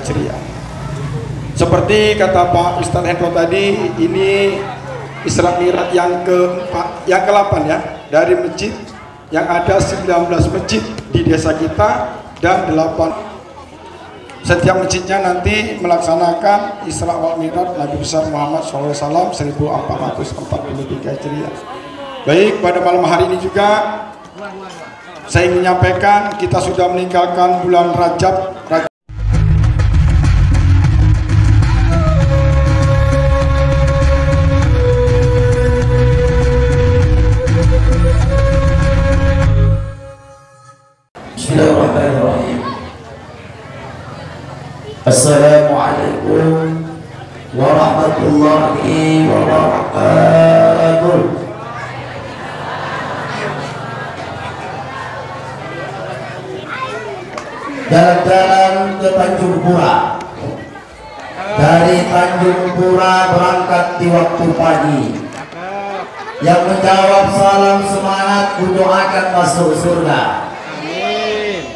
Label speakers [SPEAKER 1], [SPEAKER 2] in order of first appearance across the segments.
[SPEAKER 1] Hijriah. Seperti kata Pak Ustadz Hendro tadi, ini Isra Mi'raj yang ke-8 ya, dari masjid yang ada 19 masjid di desa kita dan 8 setiap masjidnya nanti melaksanakan Isra wal Mi'raj Nabi besar Muhammad SAW 1443 Hijriah. Baik, pada malam hari ini juga saya ingin menyampaikan kita sudah meninggalkan bulan Rajab.
[SPEAKER 2] Bismillahirrahmanirrahim. Assalamualaikum warahmatullahi wabarakatuh. Jalan-jalan ke Tanjung Pura. Dari Tanjung Pura berangkat di waktu pagi. Yang menjawab salam semangat kudoakan masuk surga.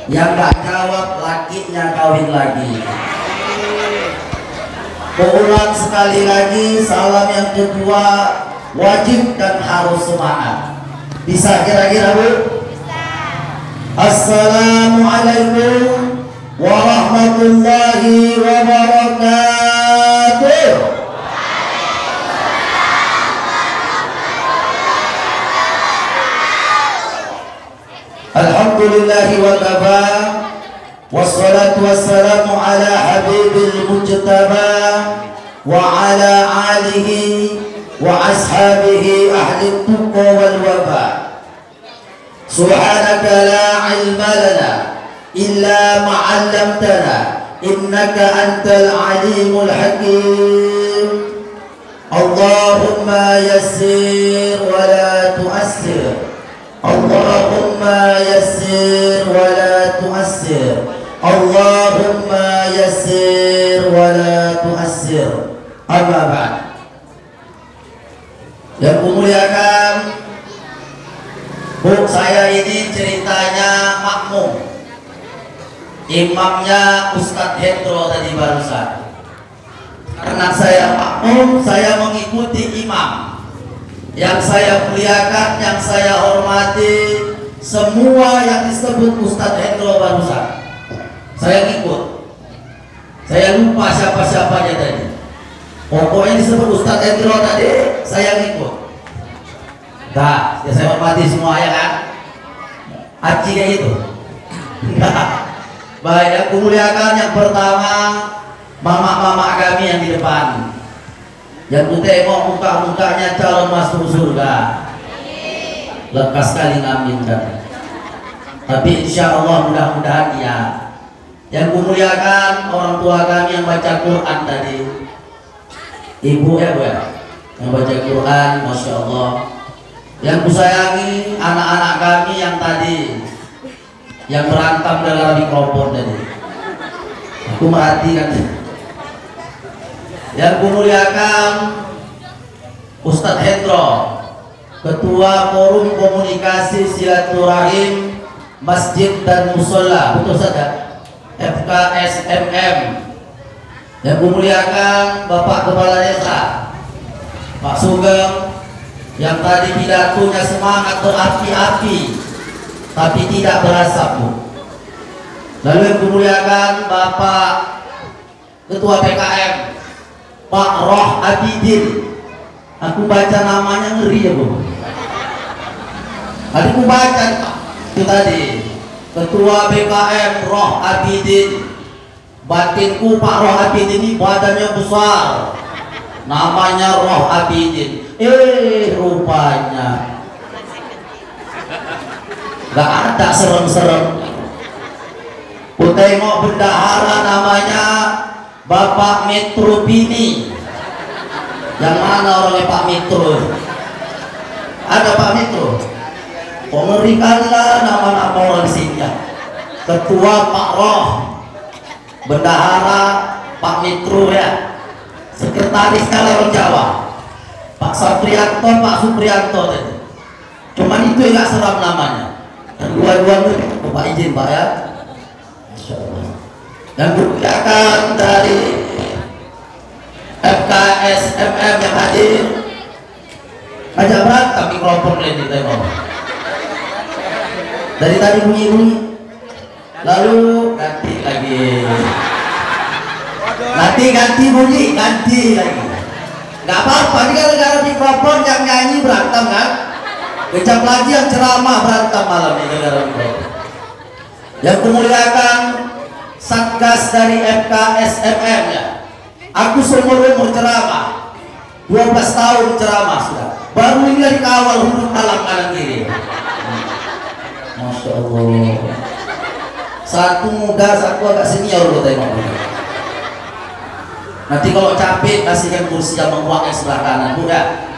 [SPEAKER 2] Yang gak jawab lakinya kawin lagi. Ulang sekali lagi, salam yang kedua wajib dan harus semangat. Bisa kira-kira Bu? Assalamualaikum warahmatullahi wabarakatuh. Alhamdulillahi wa kafa, wassalatu wassalamu ala habibil mujtaba wa ala alihi wa ashabihi ahli tuqa wal wafa. Subhanaka la ilma lana illa ma 'allamtana innaka antal alimul hakim. Allahumma yassir wa la tu'assir. Allahumma yassir wa la tu'assir. Allahumma yassir wa la tu'assir. Amma ba'd. Yang kumuliakan, Bu, saya ini ceritanya makmum. Imamnya Ustadz Hendro tadi barusan. Karena saya makmum, saya mengikuti imam. Yang saya muliakan, yang saya hormati, semua yang disebut Ustadz Hendro barusan saya ngikut. Saya lupa siapa-siapanya tadi. Pokoknya disebut Ustadz Hendro tadi saya ngikut. Nah, ya saya hormati semua ya kan. Aci kayak gitu. Baik, yang kumuliakan, yang pertama mama-mama kami yang di depan. Yang ku tengok muka-mukanya calon masuk surga. Lekas sekali ngamin kan. Tapi insya Allah mudah-mudahan ya. Yang ku muliakan orang tua kami yang baca Quran tadi. Ibu ya Bu ya, yang baca Quran, Masya Allah. Yang ku sayangi anak-anak kami yang tadi, yang berantem dalam mikrofon tadi. Aku merhatikan. Yang kumuliakan Ustadz Hendro, Ketua Forum Komunikasi Silaturahim Masjid dan Musola, betul saja, FKSMM. Yang kumuliakan Bapak Kepala Desa Pak Sugeng, yang tadi pidatonya semangat berapi-api tapi tidak berasap Bu. Lalu yang kumuliakan Bapak Ketua PKM Pak Roh Abidin. Aku baca namanya ngeri ya Bu. Tadi aku baca itu tadi, Ketua BKM Roh Abidin. Batinku Pak Roh Abidin ini badannya besar, namanya Roh Abidin. Rupanya gak ada serem-serem. Ku tengok bendahara namanya Bapak Metro Bini. Yang mana orangnya Pak Metro? Ada Pak Metro? Mengerikanlah nama-nama orang sini. Ketua Pak Roh, bendahara Pak Metro ya, sekretaris kalau orang Jawa Pak Saprianto, Pak Suprianto tadi. Cuman itu yang gak seram namanya. Dan dua-duanya Bapak izin Pak ya. Masya Allah. Dan kebijakan dari FKSMM yang hadir, ajak berantem mikrofon ini tengok. Dari tadi bunyi-bunyi, lalu ganti lagi, nanti ganti bunyi, ganti lagi. Nggak apa-apa, ini gara-gara mikrofon yang nyanyi berantem kan? Kejap lagi yang ceramah berantem malam ini gara-gara mikrofon. Yang kemuliakan Satgas dari FKSMM ya. Aku seumur-umur ceramah, 12 tahun ceramah sudah. Baru ini dari kawal huruf halang kanan kiri. Masya Allah. Satu muda, satu agak senior lo tengok. Nanti kalau capek kasihkan kursi yang menguatkan sebelah kanan, muda.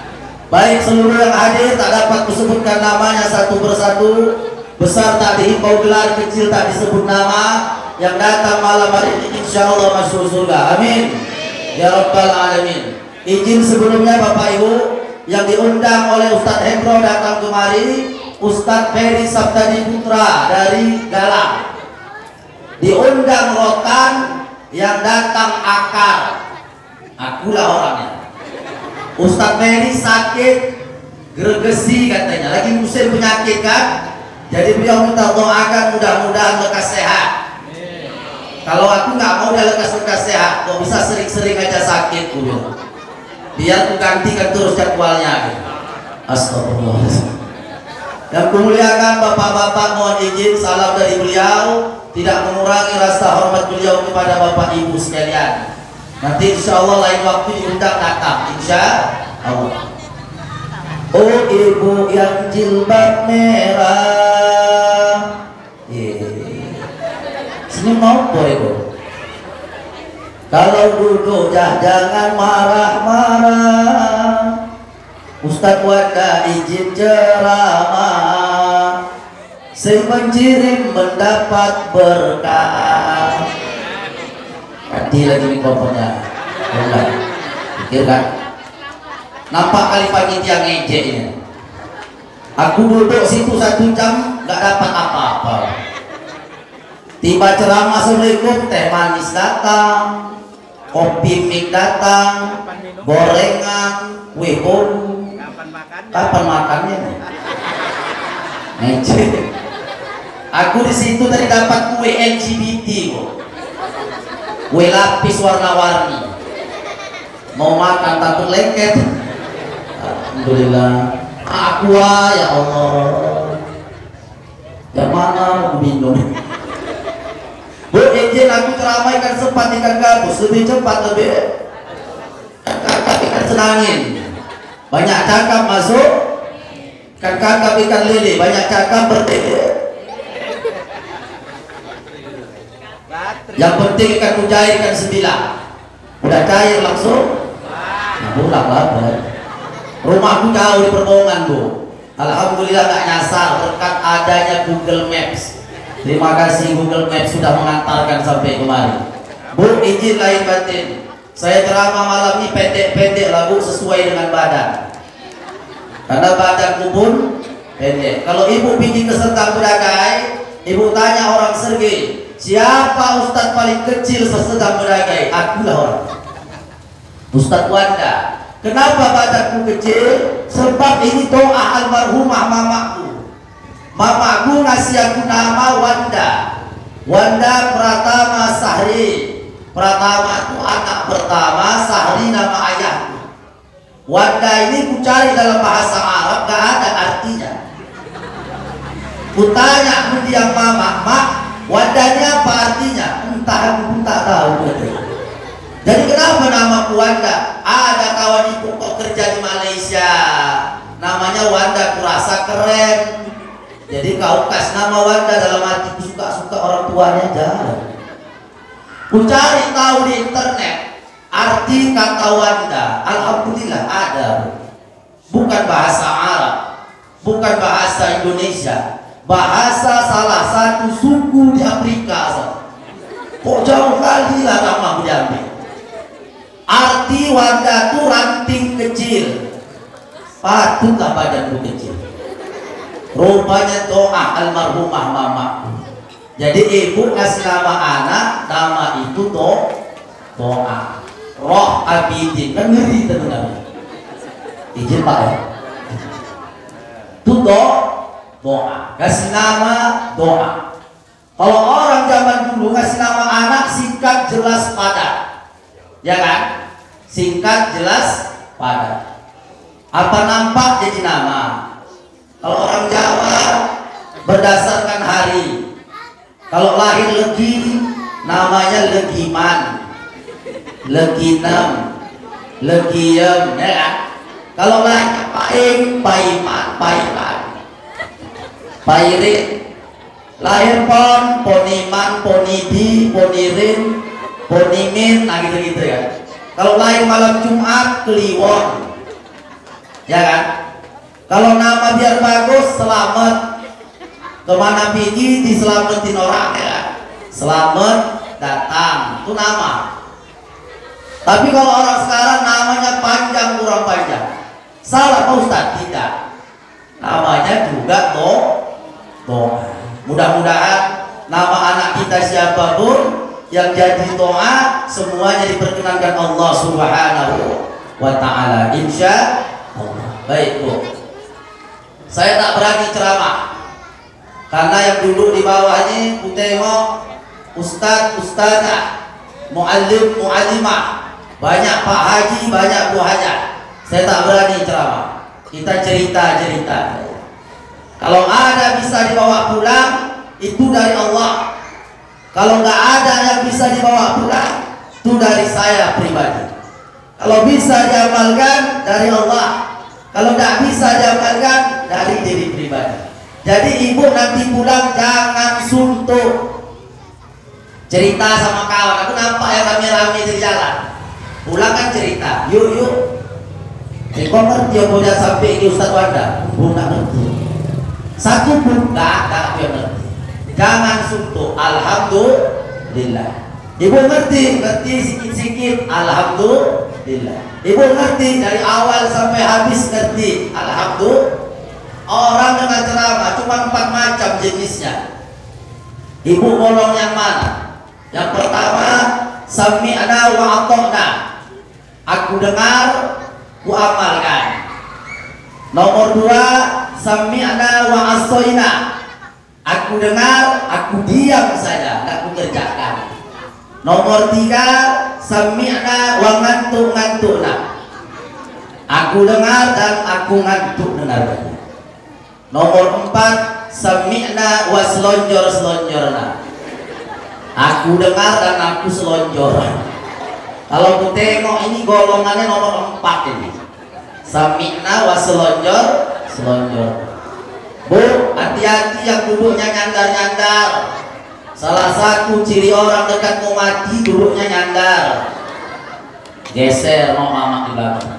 [SPEAKER 2] Baik seluruh yang hadir, tak dapat kusebutkan namanya satu persatu. Besar tak dihimbau gelar, kecil tak disebut nama. Yang datang malam hari ini insya Allah masuk surga. Amin. Ya Rabbal Alamin. Izin sebelumnya Bapak Ibu yang diundang oleh Ustadz Hendro datang kemari, Ustadz Ferry Sabtadi Putra dari Galang. Diundang Rotan, yang datang Akar. Akulah orangnya. Ustadz Ferry sakit gregesi katanya, lagi musim penyakit kan. Jadi beliau minta doakan mudah-mudahan lekas sehat. Kalau aku nggak mau dia lekas-lekas sehat, kok bisa sering-sering aja sakit dulu. Biar aku gantikan terus jadwalnya. Astagfirullahaladzim. Yang kemuliakan bapak-bapak, mohon izin salam dari beliau tidak mengurangi rasa hormat beliau kepada bapak ibu sekalian. Nanti insya Allah lain waktu diundang datang, insya Allah. Oh ibu yang jilbab merah, senyum mau ibu. Kalau duduk jangan marah-marah. Ustadz Wanda izin ceramah, si penjirim mendapat berkah. Ganti lagi mikrofonnya. Enggak, pikirkan. Nampak kali panitia ngejek ini. Aku duduk situ 1 jam nggak dapat apa-apa. Tiba ceramah assalamualaikum, teh manis datang, kopi mik datang, gorengan, kue bolu. Kapan makannya? Ngejek. Aku di situ tadi dapat kue LGBT kok. Kue lapis warna-warni. Mau makan takut lengket. Alhamdulillah. Aku ya Allah. Yang mana aku minum? Bu izin aku ceramahkan sempat ikan gabus lebih cepat lebih. Kakak ikan senangin. Banyak cakap masuk. Kakak ikan lele banyak cakap berdiri. Yang penting ikan mujair ikan 9. Udah cair langsung. Nah, pulang lah. Rumahku jauh di Perbongan Bu. Alhamdulillah gak nyasar berkat adanya Google Maps. Terima kasih Google Maps sudah mengantarkan sampai kemari. Bu izin lain batin, saya ceramah malam ini pendek-pendek lah Bu, sesuai dengan badan. Karena badanku pun pendek. Kalau ibu pergi ke Serdang Bedagai, ibu tanya orang Sergei, siapa ustadz paling kecil sesedang Bedagai? Akulah orang. Ustadz Wanda. Kenapa badanku kecil? Sebab ini doa almarhumah mamaku. Mamaku ngasih aku nama Wanda. Wanda Pratama Sahri. Pratama itu anak pertama, Sahri nama ayahku. Wanda ini ku cari dalam bahasa Arab gak ada artinya. Ku tanya mendiang mama, Mak, Wanda ini apa artinya? Entah, aku pun tak tahu. Jadi kenapa nama Wanda? Ada kawan ibu kok kerja di Malaysia. namanya Wanda, kurasa keren. Jadi kau kasih nama Wanda, dalam hatiku suka-suka orang tuanya jalan. Ku cari tahu di internet arti kata Wanda. Alhamdulillah ada. Bukan bahasa Arab, bukan bahasa Indonesia, bahasa salah satu suku di Afrika. Kok jauh kali lah nama diambil. Arti Wanda itu ranting kecil. Patutlah badanku kecil. Rupanya doa almarhumah mamaku. Jadi ibu kasih nama anak, nama itu doa. Roh Abidin, kan ngeri teman-teman. Izin Pak ya. Itu doa. Kasih nama doa. Kalau orang zaman dulu kasih nama anak singkat, jelas, padat. Ya kan? Singkat, jelas, padat. Apa nampak jadi nama? Kalau orang Jawa berdasarkan hari. Kalau lahir Legi namanya Legiman, Leginem, Legiem, ya kan? Kalau lahir Paing, Paiman, Paiman, Pairin. Lahir Pon, Poniman, Ponidi, Ponirin, Ponimin, nah gitu-gitu ya. Kalau lahir malam Jumat, Kliwon, ya kan? Kalau nama biar bagus, Selamat. Kemana pergi diselamatin orang ya. Selamat datang, itu nama. Tapi kalau orang sekarang namanya panjang kurang panjang. Salah Pak Ustadz? Tidak. Namanya juga doa. Mudah-mudahan nama anak kita siapapun yang jadi doa semuanya diperkenankan Allah Subhanahu wa ta'ala, insya Allah. Baik Bu, saya tak berani ceramah karena yang duduk di bawah ini ku tengok ustadz, ustadzah, muallim, muallimah, banyak Pak Haji, banyak Bu Haja. Saya tak berani ceramah, kita cerita-cerita. Kalau ada bisa dibawa pulang, itu dari Allah. Kalau nggak ada yang bisa dibawa pulang, itu dari saya pribadi. Kalau bisa diamalkan, dari Allah. Kalau nggak bisa diamalkan, dari diri pribadi. Jadi ibu nanti pulang jangan suntuk. Cerita sama kawan, aku nampak ya rame-rame di jalan. Pulang kan cerita, yuk. Kok ngerti yang udah sampai di Ustadz Wanda? Bu nggak ngerti. Satu pun nggak ada yang ngerti. Jangan suntuk. Alhamdulillah. Ibu ngerti sikit-sikit. Alhamdulillah. Ibu ngerti dari awal sampai habis ngerti. Alhamdulillah. Orang dengan ceramah cuma 4 macam jenisnya. Ibu golong yang mana? Yang pertama, sami'na wa ata'na. Aku dengar, ku amalkan. Nomor 2, sami'na wa asoina. Aku dengar, aku diam saja, tak ku kerjakan. Nomor 3, sami'na wa ngantuk-ngantukna. Aku dengar dan aku ngantuk dengarnya. Nomor 4, sami'na wa selonjor-selonjorna. Aku dengar dan aku selonjor. Kalau ku tengok ini golongannya nomor 4 ini. Sami'na wa selonjor. Bu, hati-hati yang duduknya nyandar-nyandar. Salah satu ciri orang dekat mau mati duduknya nyandar. Geser mau mama di belakang.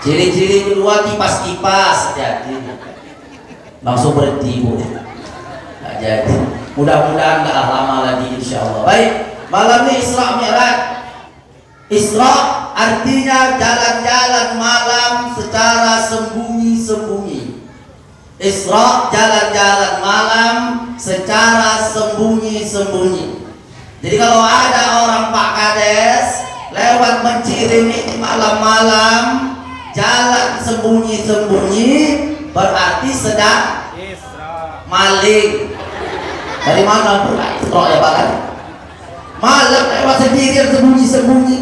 [SPEAKER 2] Ciri-ciri kedua kipas-kipas, hati-hati. Langsung berhenti Bu. Nggak jadi. Mudah-mudahan nggak lama lagi insya Allah. Baik, malam ini Isra Mi'raj. Isra artinya jalan-jalan malam secara sembunyi-sembunyi. Isra jalan-jalan malam secara sembunyi-sembunyi. Jadi kalau ada orang Pak Kades lewat Mencirim ini malam-malam jalan sembunyi-sembunyi, berarti sedang maling. Dari mana pula Isra ya Pak? Malam lewat sendirian sembunyi-sembunyi.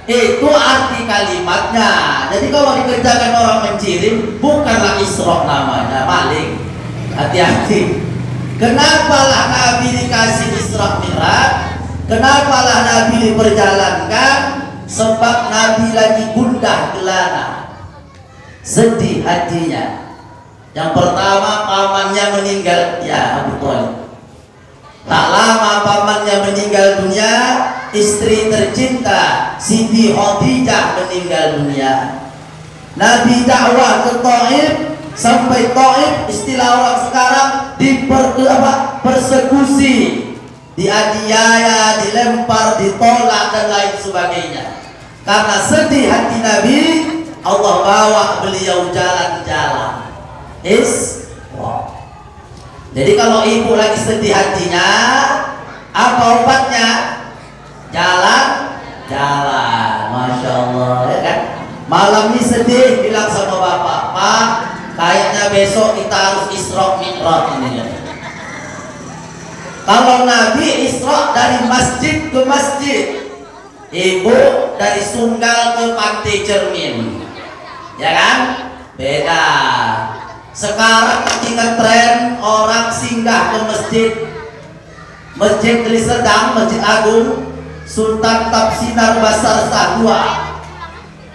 [SPEAKER 2] Itu arti kalimatnya. Jadi kalau dikerjakan orang Mencirim, bukanlah Isra namanya, maling. Hati-hati. Kenapalah Nabi dikasih Isra Mi'raj? Kenapalah Nabi diperjalankan? Sebab Nabi lagi gundah gelana. sedih hatinya. Yang pertama, pamannya meninggal, ya Abu Thalib. Tak lama pamannya meninggal dunia, istri tercinta Siti Khadijah meninggal dunia. Nabi dakwah ke Taif, sampai Taif istilah orang sekarang persekusi, dianiaya, dilempar, ditolak dan lain sebagainya. Karena sedih hati Nabi, Allah bawa beliau jalan-jalan. Jadi kalau ibu lagi sedih hatinya, apa obatnya? Jalan-jalan. Masya Allah, ya kan? Malam ini sedih, bilang sama bapak, Pak, kayaknya besok kita harus Isra Mi'raj ini. Kalau Nabi Isra dari masjid ke masjid, ibu dari Sunggal ke Pantai Cermin, ya kan? Beda. Sekarang tinggal tren orang singgah ke Masjid Deli Serdang, Masjid Agung, Sultan Tapsinar Basar Sahua.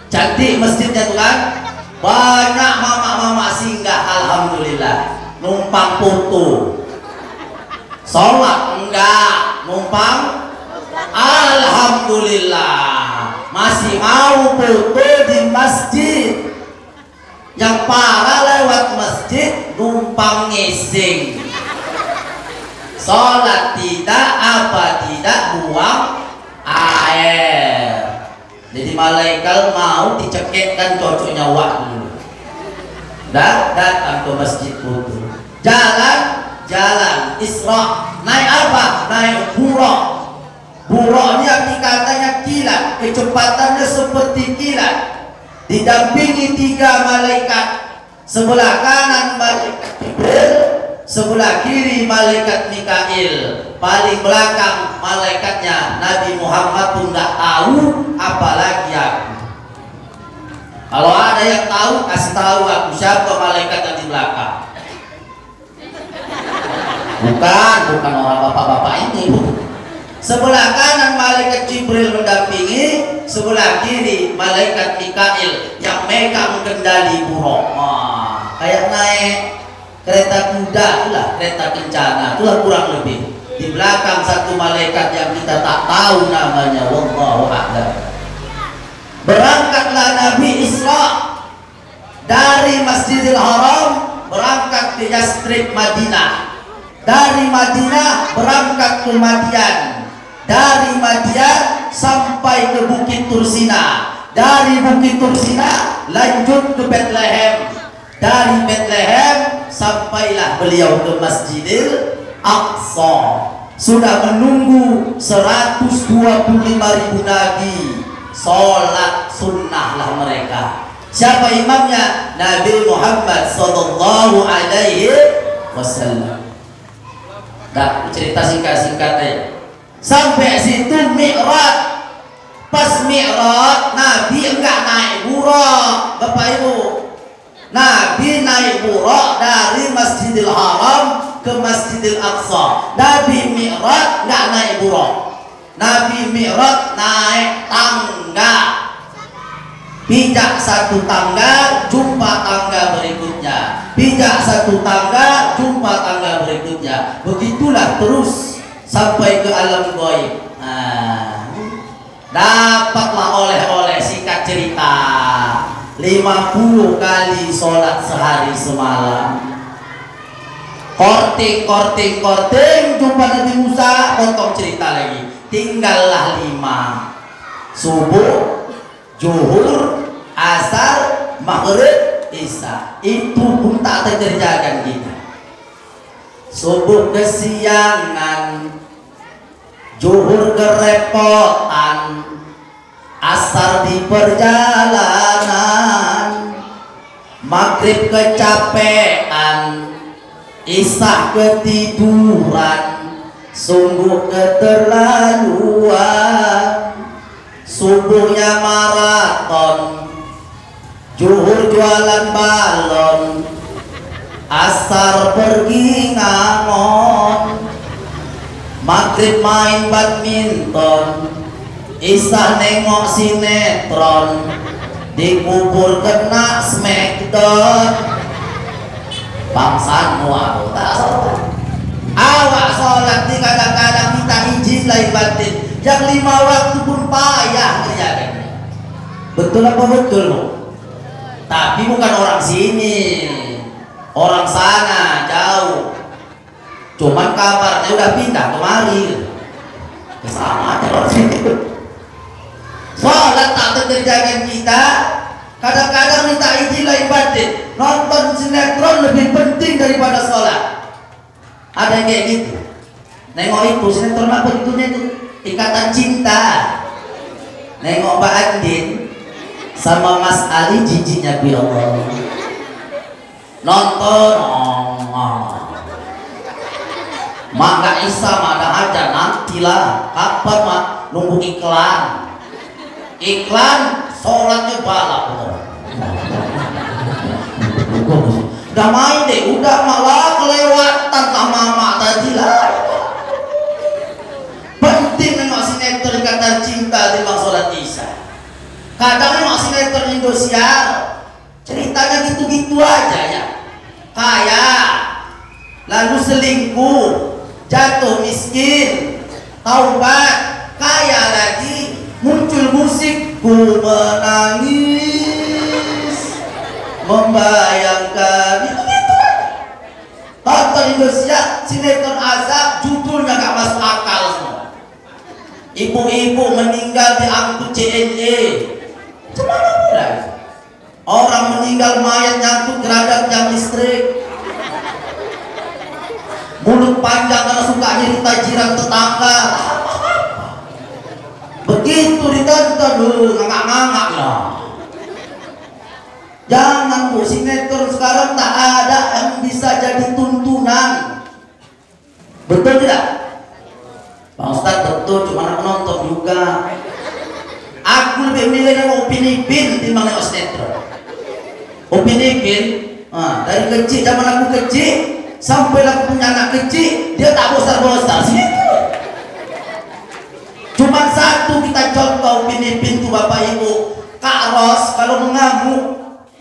[SPEAKER 2] Cantik masjidnya tuh kan. Banyak mama-mama singgah, alhamdulillah. Numpang foto. Sholat enggak, numpang. Alhamdulillah. Masih mau foto di masjid. Yang parah lewat masjid numpang ngising. Sholat tidak, apa tidak, buang air. Jadi malaikat mau dicekikkan cocoknya waktu. Datang ke masjid itu. Jalan Isra. Naik apa? Naik buraq. Buraqnya dikatanya kilat, kecepatannya seperti kilat. Didampingi 3 malaikat, sebelah kanan malaikat Jibril, sebelah kiri malaikat Mikail, paling belakang malaikatnya Nabi Muhammad pun nggak tahu, apalagi aku. Kalau ada yang tahu, kasih tahu aku siapa malaikat yang di belakang. Bukan orang bapak-bapak ini. Sebelah kanan malaikat Jibril mendampingi, sebelah kiri malaikat Mikail yang megang kendali buraq. Kayak naik kereta kuda itulah, kereta kencana itulah kurang lebih. Di belakang satu malaikat yang kita tak tahu namanya, wallahu a'lam. Berangkatlah Nabi Isra dari Masjidil Haram berangkat ke Yastrib Madinah. Dari Madinah berangkat ke Madian. Dari Madian sampai ke Bukit Tursina. Dari Bukit Tursina lanjut ke Bethlehem. Dari Bethlehem sampailah beliau ke Masjidil Aqsa. Sudah menunggu 125.000 nabi. Sholat sunnah lah mereka. Siapa imamnya? Nabi Muhammad sallallahu alaihi wasallam. Dah cerita singkat-singkat aja. Sampai situ Mi'raj. Pas Mi'raj Nabi enggak naik buraq, Bapak Ibu. Nabi naik buraq dari Masjidil Haram ke Masjidil Aqsa. Nabi Mi'raj enggak naik buraq. Nabi Mi'raj naik tangga. Pijak satu tangga, jumpa tangga berikutnya. Pijak satu tangga, jumpa tangga berikutnya. Begitulah terus sampai ke alam gaib. Dapatlah oleh-oleh, singkat cerita, 50 kali sholat sehari semalam. Korting, jumpa Nabi Musa, potong cerita lagi. Tinggallah 5. Subuh, zuhur, asar, maghrib, isya. Itu pun tak terkerjakan kita. Subuh kesiangan, zuhur kerepotan, asar di perjalanan, maghrib kecapean, isya ketiduran, sungguh keterlaluan. Subuhnya maraton, zuhur jualan balon, asar pergi ngamon, maghrib main badminton, isya nengok sinetron, dikubur kena smackdown bangsamu aku tak sholat. Awak sholat di kadang-kadang minta izin lahir batin yang 5 waktu pun payah kerjakan. Betul apa betul lo? Tapi bukan orang sini, orang sana jauh. Cuman kabarnya udah pindah kemari. Sama aja orang sini. Sholat tak terkerjakan kita. Kadang-kadang minta izin lahir batin. Nonton sinetron lebih penting daripada sholat. Ada yang kayak gitu. Nengok itu sinetron apa itunya itu? Ikatan Cinta. Nengok Mbak Andin sama Mas Ali jijinya bi Allah. Nonton mak gak bisa ada aja nantilah. Kapan mak nunggu iklan? Iklan sholatnya balap. Udah main deh, udah malah kelewatan sama mak tadi lah. Penting nengok sinetron Ikatan Cinta di sholat isya. Kadang nengok sinetron Indosiar ceritanya gitu-gitu aja ya. Kaya, lalu selingkuh, jatuh miskin, taubat, kaya lagi, muncul musik, ku menangis, membayangkan, gitu-gitu aja. Tonton Indosiar, sinetron azab, judulnya gak masuk akal semua. Ibu-ibu meninggal diangkut CNE. Cemana mulai? Orang meninggal mayat nyangkut geradak yang listrik. Mulut panjang karena suka nyerita jiran tetangga. Begitu ditonton dulu ngangak-ngangak lah. Jangan bu, sinetron sekarang tak ada yang bisa jadi tuntunan. Betul tidak? Pak Ustadz betul, cuma aku nonton juga. Aku lebih milih nengok Upin Ipin timbang nengok sinetron. Upin Ipin, dari kecil, zaman aku kecil sampai aku punya anak kecil, dia tak bosar-bosar sinetron. Cuma satu kita contoh Upin Ipin tuh bapak ibu. Kak Ros kalau mengamuk,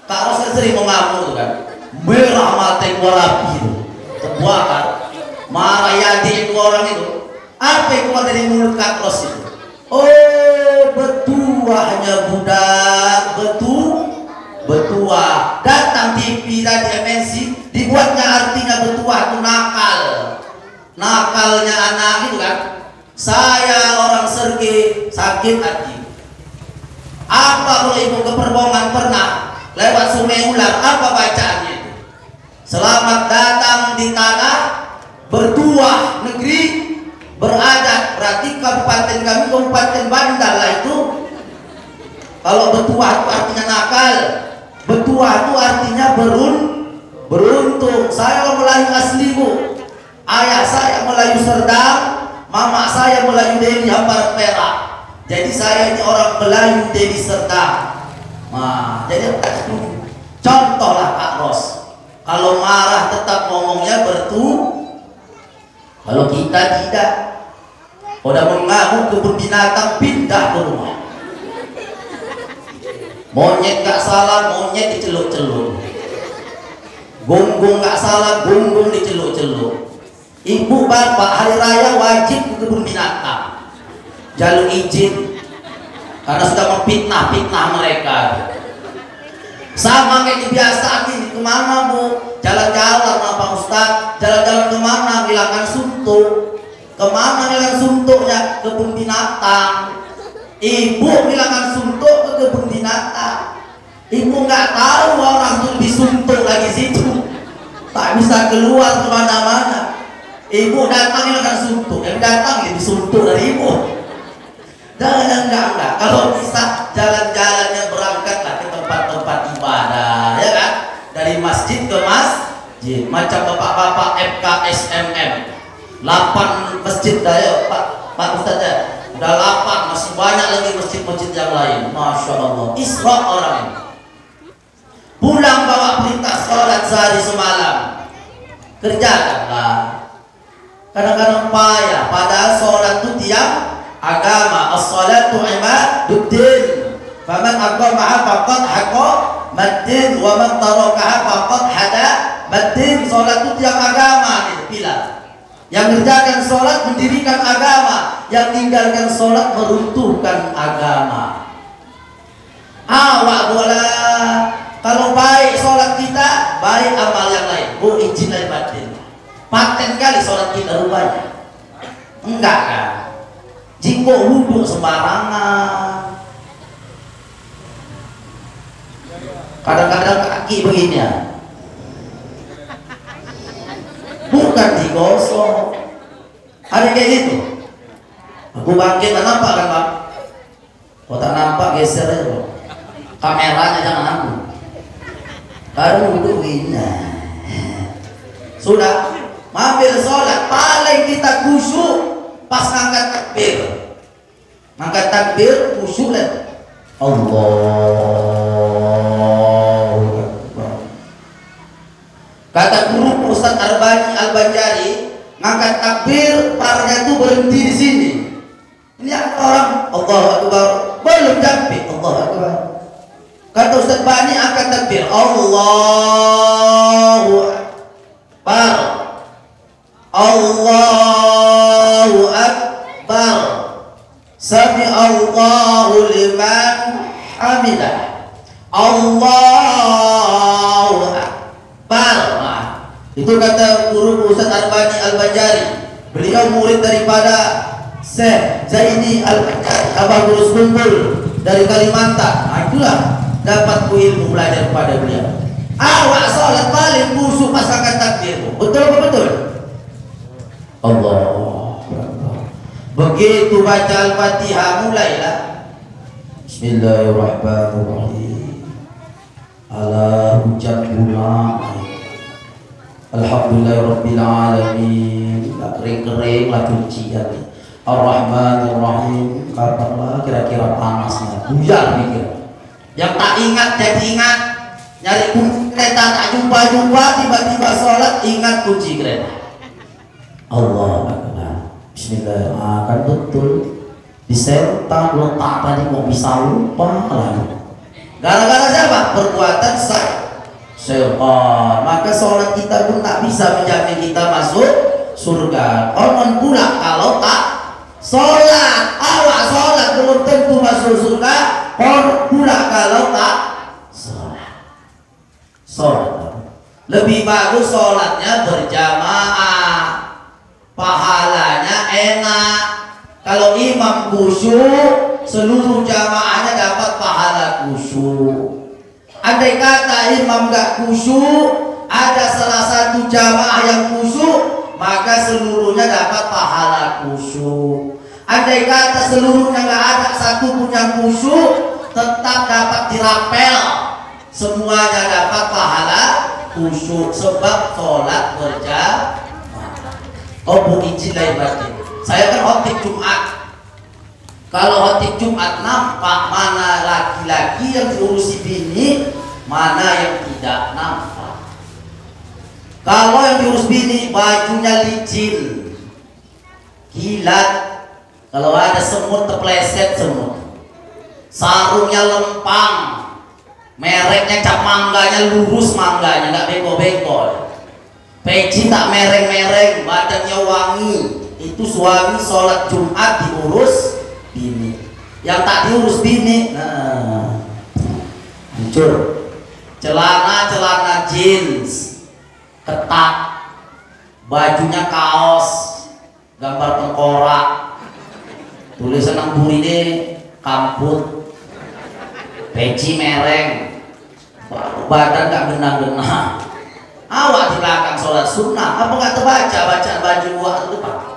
[SPEAKER 2] Kak Ros kan sering mengamuk tuh kan, merah mata keluar api itu, terbakar. Marah Yadi itu orang itu. Apa yang keluar dari mulut Kak Ros itu? Oh, betuahnya budak, betua. Datang TV tadi MNC, dibuatnya artinya betua itu nakal. Nakalnya anak itu kan. Saya orang Sergei sakit hati. Apa kalau ibu ke Perbongan pernah lewat Sungai Ular? Apa bacaannya itu? Selamat datang di tanah bertuah negeri beradat. Berarti kabupaten kami Kabupaten Bandar lah itu. Kalau betuah itu artinya nakal, betuah itu artinya beruntung. Saya orang Melayu asli bu. Ayah saya Melayu Serdang, mama saya Melayu Deli Hambar Perak. Jadi saya ini orang Melayu Deli Serdang. Nah, jadi contohlah Kak Ros. Kalau marah tetap ngomongnya kalau kita tidak. Udah mengamuk kebun binatang pindah ke rumah. Monyet gak salah, monyet diceluk-celuk. Gonggong gak salah, gonggong diceluk-celuk. Ibu bapak hari raya wajib ke kebun binatang, jalur izin karena sudah memfitnah mereka. Sama kayak kebiasaan ini, kemana bu? Jalan-jalan Pak Ustadz, jalan-jalan kemana? Hilangkan suntuk. Kemana hilangkan suntuknya? Kebun binatang. Ibu hilangkan suntuk ke kebun binatang. Ibu nggak tahu orang tuh lebih suntuk lagi situ, tak bisa keluar kemana-mana. Ibu datang hilangkan suntuk, yang datang lebih suntuk dari ibu. Jangan enggak. Kalau bisa jalan-jalannya berangkatlah ke tempat-tempat ibadah, ya kan? Dari masjid ke masjid, macam bapak-bapak FKSMM. 8 masjid dah ya Pak Ustadz ya. Udah 8, masih banyak lagi masjid-masjid yang lain. Masya Allah, Isra orang ini. Pulang bawa perintah sholat sehari semalam, kerjakanlah. Kadang-kadang payah, padahal sholat itu tiap agama. As-sholatu ibaduddin. faman aqamaha faqad haqa maddin wa man tarakaha faqad hada maddin. Sholat itu tiap agama gitu, bila yang mengerjakan sholat mendirikan agama, yang tinggalkan sholat meruntuhkan agama. Awak boleh kalau baik sholat kita, baik amal yang lain. Oh, izin dari batin. Paten kali sholat kita rupanya. Enggak kan? Jika wudhu sembarangan, kadang-kadang kaki begini ya, bukan digosok. Ada kayak gitu. Aku bangkit, tak nampak kan Pak? Kau tak nampak, geser aja Pak. Kameranya jangan aku. Karena wudhu begini. Sudah, mampir sholat, paling kita khusyuk pas ngangkat takbir. Ngangkat takbir, khusyuk lah. Allahu Akbar. Kata guru Ustaz Arbani Al-Banjari, ngangkat takbir, parnya itu berhenti di sini. Ini ada orang Allahu Akbar, belum sampai Allahu Akbar. Kata Ustaz Bani angkat takbir, Allahu Akbar, Allahu Akbar, Sami Allahu liman hamidah, Allahu Akbar. Nah, itu kata guru Ustaz Arbani Al-Banjari. Beliau murid daripada Syekh Zaini Al-Banjari, Abang Guru Kumpul dari Kalimantan. Nah, itulah dapat ilmu belajar pada beliau. Awak sholat paling khusyuk pas angkat takbir. Betul apa betul? Allah. Begitu baca Al-Fatihah mulailah. Bismillahirrahmanirrahim. Ala hujan bunga. Alhamdulillahirabbil alamin. Kering-kering lah cucian. Ar-Rahmanir-Rahim. Kapanlah kira-kira panasnya? Hujan mikir. Yang tak ingat jadi ingat. Nyari kunci kereta tak jumpa-jumpa, tiba-tiba sholat ingat kunci kereta. Allah Akbar. Bismillah. Kan betul. Disentak letak tadi kok bisa lupa lagi. Gara-gara siapa? Perbuatan syaitan. Maka sholat kita pun tak bisa menjamin kita masuk surga. Orang pula kalau tak sholat. Awak sholat belum tentu masuk surga. Orang pula kalau tak sholat. Lebih bagus sholatnya berjamaah, pahalanya enak. Kalau imam khusyuk, seluruh jamaahnya dapat pahala khusyuk. Andai kata imam gak khusyuk, ada salah satu jamaah yang khusyuk, maka seluruhnya dapat pahala khusyuk. Andai kata seluruhnya gak ada satu pun yang khusyuk, tetap dapat dirapel, semuanya dapat pahala khusyuk sebab sholat berjamaah. Oh, bu izin lain batin. Saya kan khotib Jumat. Kalau khotib Jumat nampak mana laki-laki yang diurusi bini, mana yang tidak nampak. Kalau yang diurus bini bajunya licin, kilat, kalau ada semut terpleset semut, sarungnya lempang, mereknya cap mangganya lurus, mangganya nggak bengkok-bengkok, peci tak mereng-mereng, badannya wangi. Itu suami sholat Jumat diurus bini. Yang tak diurus bini, nah hancur. Celana jeans ketat, bajunya kaos gambar tengkorak, tulisan nang burine kamput, peci mereng, badan gak genang-genang. Awak di belakang sholat sunnah, apa nggak terbaca bacaan baju buat depan?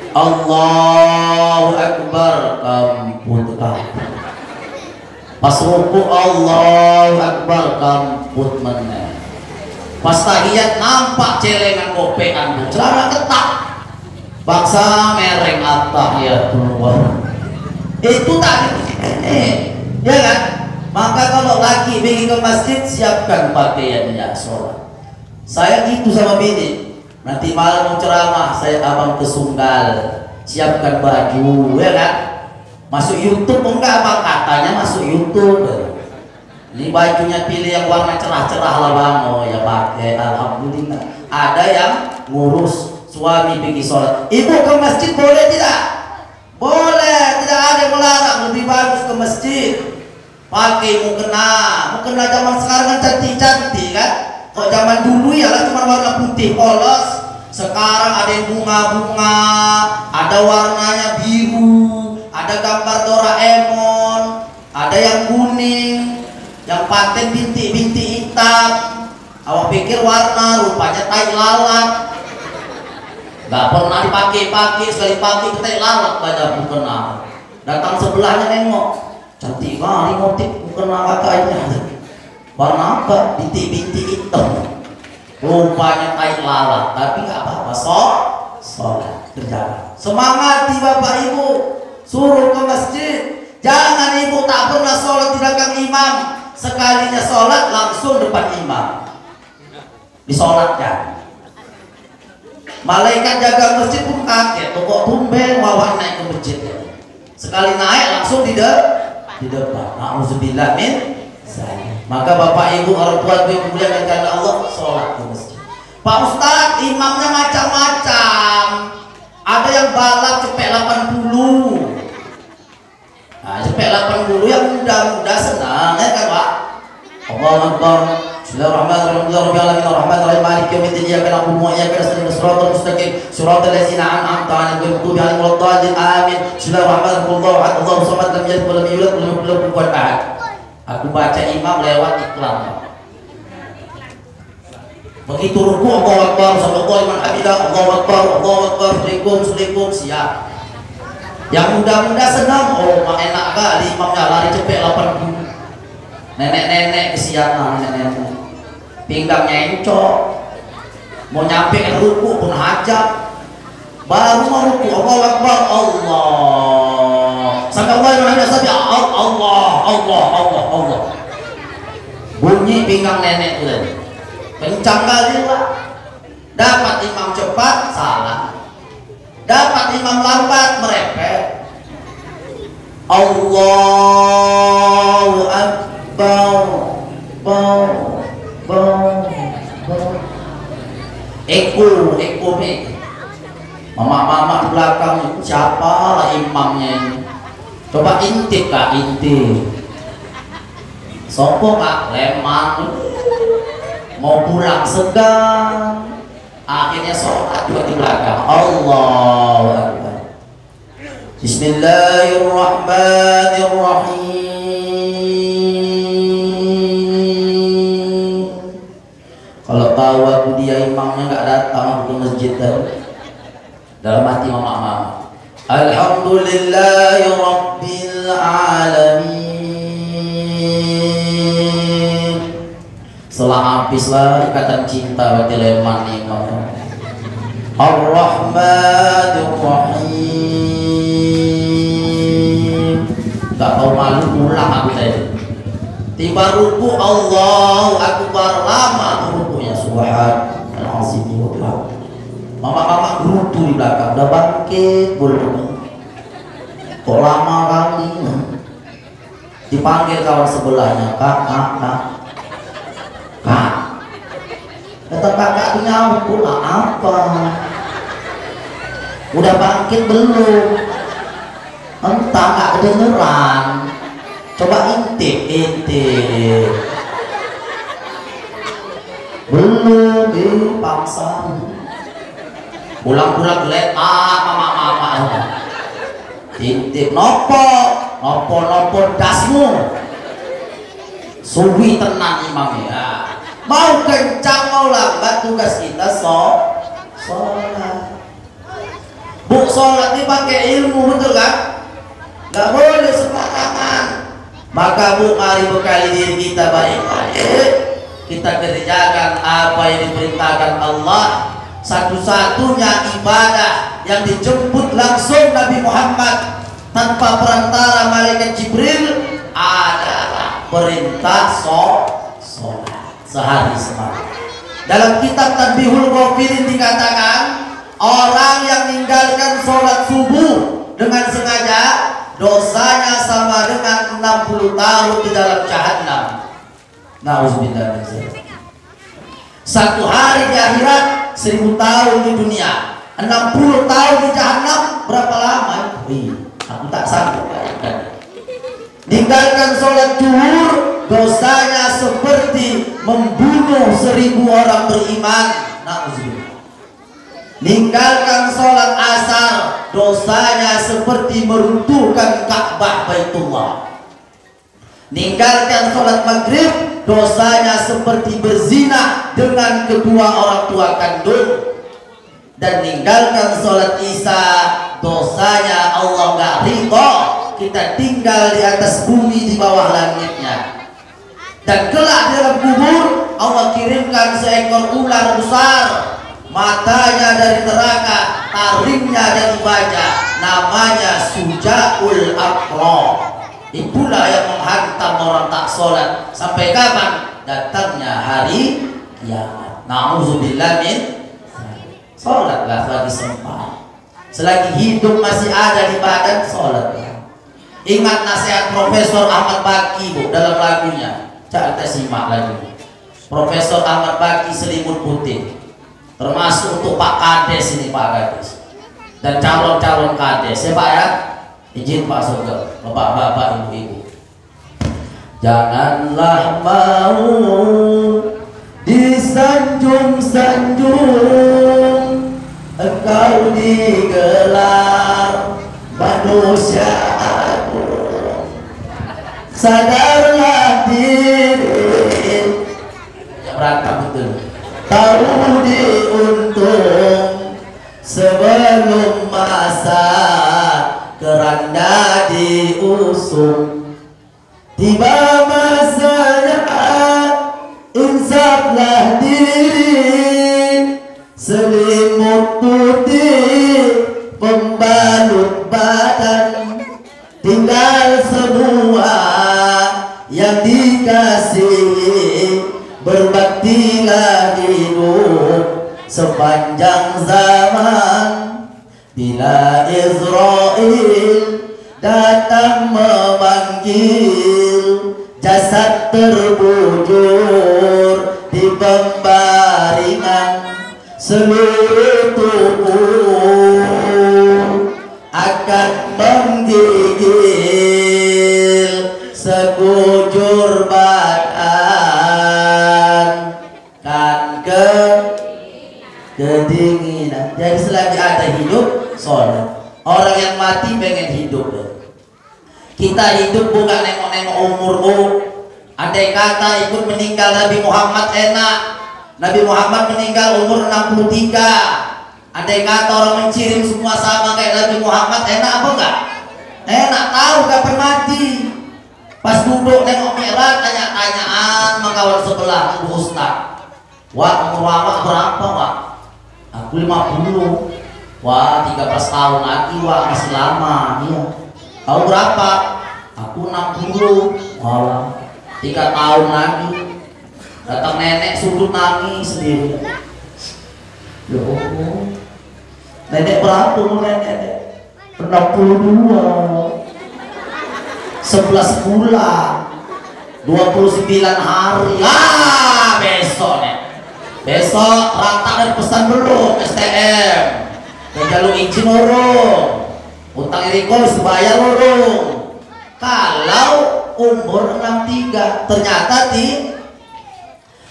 [SPEAKER 2] Allahu Akbar, kamput. Pas ruku Allahu Akbar, kamput meneh. Pas tahiyat nampak celengan kopean, celana ketat, baksa mereng attahiyatullah. Itu tadi, ya kan? Maka kalau laki pergi ke masjid, siapkan pakaiannya sholat. Saya gitu sama bini. Nanti malam mau ceramah, saya abang ke Sunggal, siapkan baju, ya kan? Masuk YouTube enggak bang? Katanya masuk YouTube. Ini bajunya pilih yang warna cerah-cerah lah bang. Oh ya pakai, alhamdulillah. Ada yang ngurus suami pergi sholat. Ibu ke masjid boleh tidak? Boleh, tidak ada yang melarang. Lebih bagus ke masjid. Pakai mukena zaman sekarang kan cantik-cantik kan. Kalau zaman dulu ya lah cuma warna putih polos. Sekarang ada yang bunga-bunga, ada warnanya biru, ada gambar Doraemon, ada yang kuning, yang paten bintik-bintik hitam. Awak pikir warna, rupanya tai lalat. Gak pernah dipakai-pakai, sekali pakai ke tai lalat banyak mukena. Datang sebelahnya nengok, cantik kali motif mukena kakaknya. Warna apa? Bintik-bintik hitam. Rupanya tai lalat, tapi nggak apa-apa. Sholat berjalan. Semangati bapak ibu, suruh ke masjid. Jangan ibu tak pernah sholat di belakang imam. Sekalinya sholat langsung depan imam. Disolatkan. Malaikat jaga masjid pun kaget. Kok tumben wawan naik ke masjid. Sekali naik langsung di depan. Na'udzubillah min. Maka bapak ibu orang tua yang muliakan karena Allah sholat di masjid. Pak Ustadz, imamnya macam-macam. Ada yang balap cepet 80. Nah, cepet 80 yang muda-muda senang ya kan Pak? Allahu Akbar. Bismillahirrahmanirrahim. Bismillahirrahmanirrahim. Maliki yaumiddin. Iyyaka na'budu wa iyyaka nasta'in. Shiratal mustaqim. Shiratal ladzina an'amta 'alaihim ghairil maghdubi 'alaihim waladdallin. Amin. Bismillahirrahmanirrahim. Allahu ahad, Allahu samad, lam yalid wa lam yulad wa lam yakul lahu kufuwan ahad. Aku baca imam lewat iklan. Begitu ruku Allahu Akbar, sallallahu liman hamidah, Allahu Akbar, Assalamualaikum, siap. Yang muda-muda senang, oh enak kali imamnya lari cepet 80. Nenek-nenek kesiangan, nenek-nenek. Pinggangnya encok. Mau nyampe ke ruku pun hajat. Baru mau ruku Allahu Akbar, Allah. Sampai Allah. Bunyi pinggang nenek itu tadi. Kencang kali lah. Dapat imam cepat salah. Dapat imam lambat merepet. Allahu Akbar. Eko mama di belakang siapa lah imamnya ini? Coba intip kak, intip. Sopo kak, lemang. Mau pulang segan. Akhirnya sholat juga di belakang. Allahu Akbar. Bismillahirrahmanirrahim. Kalau tahu aku dia imamnya nggak datang ke masjid dalam hati mama. Alhamdulillahi Rabbil Alamin. Setelah habislah ikatan cinta bagi leman imam. Ar-Rahmanir Rahim. Gak tahu malu pulang aku tadi. Tiba ruku Allahu Akbar, lama rukunya. Subhanallah. Mama-mama gerutu di belakang, udah bangkit belum? Kok lama kali? Dipanggil kawan sebelahnya, kak. Kata kakak punya pulang apa? Udah bangkit belum? Entah nggak kedengeran. Coba intip. Belum dipaksa. Pulang-pulang geletak mama. Intip nopo dasmu. Suwi tenang imam ya. Mau kencang mau lambat tugas kita sholat. Bu sholat ini pakai ilmu betul kan? Gak boleh sembarangan. Maka bu mari bekali diri kita baik-baik. Kita kerjakan apa yang diperintahkan Allah. Satu-satunya ibadah yang dijemput langsung Nabi Muhammad tanpa perantara malaikat Jibril adalah perintah sholat sehari semalam. Dalam kitab Tanbihul Ghafilin dikatakan orang yang meninggalkan sholat subuh dengan sengaja dosa tahun di dalam jahanam. Nauzubillah min dzalik. Satu hari di akhirat, 1000 tahun di dunia, 60 tahun di jahanam. Berapa lama? Aku tak sanggup. Ninggalkan sholat zuhur, dosanya seperti membunuh 1000 orang beriman. Nauzubillah. Ninggalkan sholat asar, dosanya seperti meruntuhkan Ka'bah Baitullah. Ninggalkan sholat maghrib, dosanya seperti berzina dengan kedua orang tua kandung. Dan ninggalkan sholat isya, dosanya Allah gak ridho kita tinggal di atas bumi di bawah langitnya. Dan kelak dalam kubur Allah kirimkan seekor ular besar, matanya dari neraka, taringnya dari baja, namanya Sujaul Aqra. Itulah yang menghantam orang tak sholat. Sampai kapan? Datangnya hari kiamat. Nauzubillah min. Sholatlah selagi sempat, selagi hidup masih ada di badan, sholatlah. Ingat nasihat Profesor Ahmad Baki, Bu, dalam lagunya. Coba kita simak lagunya. Profesor Ahmad Baki, Selimut Putih. Termasuk untuk Pak Kades ini, Pak Kades, dan calon-calon Kades ya Pak ya. Izin Pak Sugeng, bapak-bapak, ibu-ibu, janganlah mau disanjung-sanjung engkau digelar manusia agung. Sadarlah diri, ya berangkat betul, tahu diuntung sebelum masa keranda diusung. Tiba masanya insaflah diri, selimut putih pembalut badan, tinggal semua yang dikasihi, berbaktilah hidup sepanjang zaman. Bila Israel datang memanggil, jasad terbujur di pembaringan, seluruh tubuh akan menggigil sekujur badan kan kedinginan. Jadi selagi ada hidup, sholat. Orang yang mati pengen hidup. Kita hidup bukan nengok-nengok umur. Andai kata ikut meninggal Nabi Muhammad enak. Nabi Muhammad meninggal umur 63. Andai kata orang mencirim semua sama kayak Nabi Muhammad, enak apa enggak? Enak, tahu kapan mati. Pas duduk nengok Mi'raj, tanya-tanyaan sama kawan sebelah, Bu Ustaz, wah umur awak berapa Wak? Aku 50. Wah 13 tahun lagi Wak, masih lama. Iya. Kau berapa? Aku 60. Wah 3 tahun lagi. Datang nenek sudut nangis sendiri. Ya Allah, nenek berapa umur nenek? 62. 11 bulan 29 hari. Besok nih, besok rata dan pesan belum STM, jalur izin urung, utang Eriko dibayar urung. Kalau umur 63 ternyata